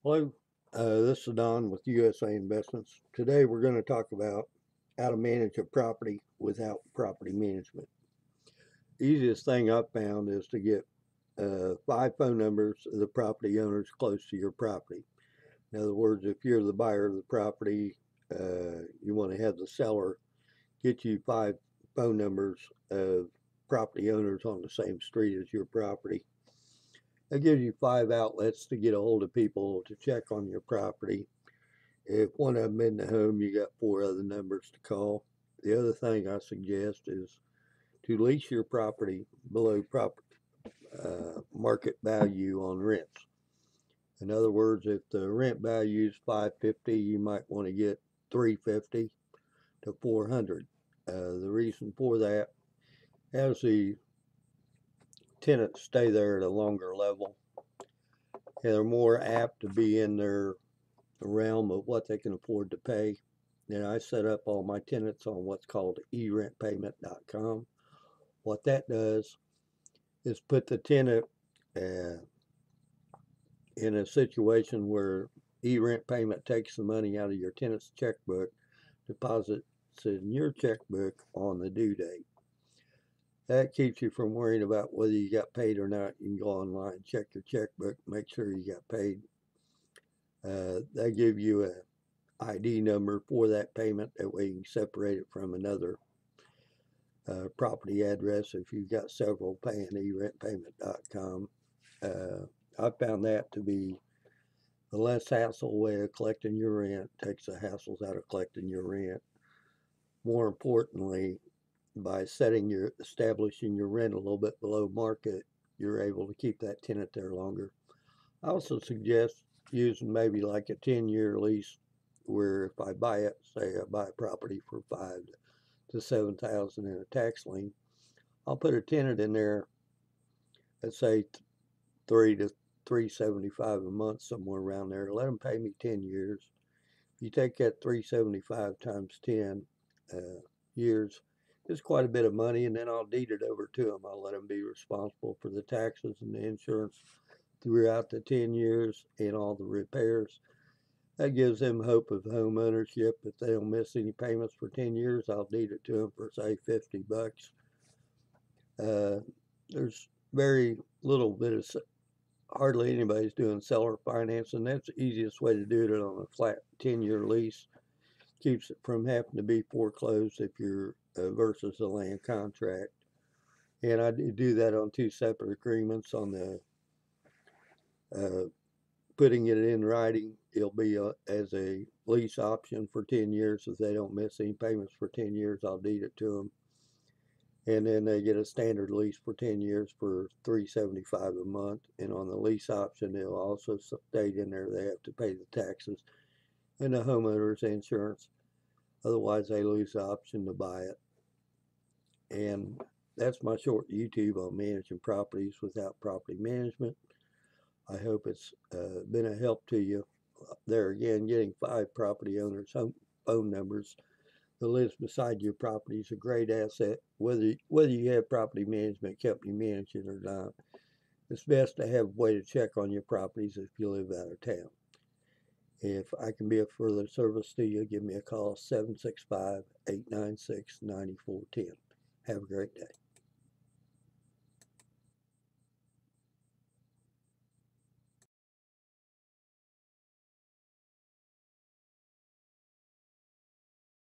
Hello, this is Don with USA Investments. Today we're going to talk about how to manage a property without property management. The easiest thing I've found is to get 5 phone numbers of the property owners close to your property. In other words, if you're the buyer of the property, you want to have the seller get you 5 phone numbers of property owners on the same street as your property. That gives you 5 outlets to get a hold of people to check on your property. If one of them isn't at home, you got 4 other numbers to call. The other thing I suggest is to lease your property below market value on rents. In other words, if the rent value is $550, you might want to get $350 to $400. The reason for that, as the tenants stay there at a longer level, they're more apt to be in their realm of what they can afford to pay. And I set up all my tenants on what's called erentpayment.com. What that does is put the tenant in a situation where eRentPayment takes the money out of your tenant's checkbook, deposits in your checkbook on the due date. That keeps you from worrying about whether you got paid or not. You can go online, check your checkbook, make sure you got paid. They give you a ID number for that payment. That way you can separate it from another property address if you've got several paying erentpayment.com. I found that to be the less hassle way of collecting your rent. Takes the hassles out of collecting your rent. More importantly, by establishing your rent a little bit below market, you're able to keep that tenant there longer. I also suggest using maybe like a 10-year lease, where if I buy it, say I buy a property for $5,000 to $7,000 in a tax lien, I'll put a tenant in there, let's say $3 to $375 a month, somewhere around there. Let them pay me 10 years. If you take that 375 times 10 years, it's quite a bit of money, and then I'll deed it over to them. I'll let them be responsible for the taxes and the insurance throughout the 10 years and all the repairs. That gives them hope of home ownership. If they don't miss any payments for 10 years, I'll deed it to them for, say, $50. There's very little bit of, hardly anybody's doing seller financing. That's the easiest way to do it on a flat 10-year lease. Keeps it from having to be foreclosed if you're versus a land contract. And I do that on 2 separate agreements. On the putting it in writing, it'll be as a lease option for 10 years. If they don't miss any payments for 10 years, I'll deed it to them. And then they get a standard lease for 10 years for $375 a month. And on the lease option, it'll also state in there they have to pay the taxes and the homeowner's insurance. Otherwise, they lose the option to buy it. And that's my short YouTube on managing properties without property management. I hope it's been a help to you. There again, getting 5 property owners' phone numbers that lives beside your property is a great asset, whether you have property management company managing or not. It's best to have a way to check on your properties if you live out of town. If I can be of further service to you, give me a call, 765-896-9410. Have a great day.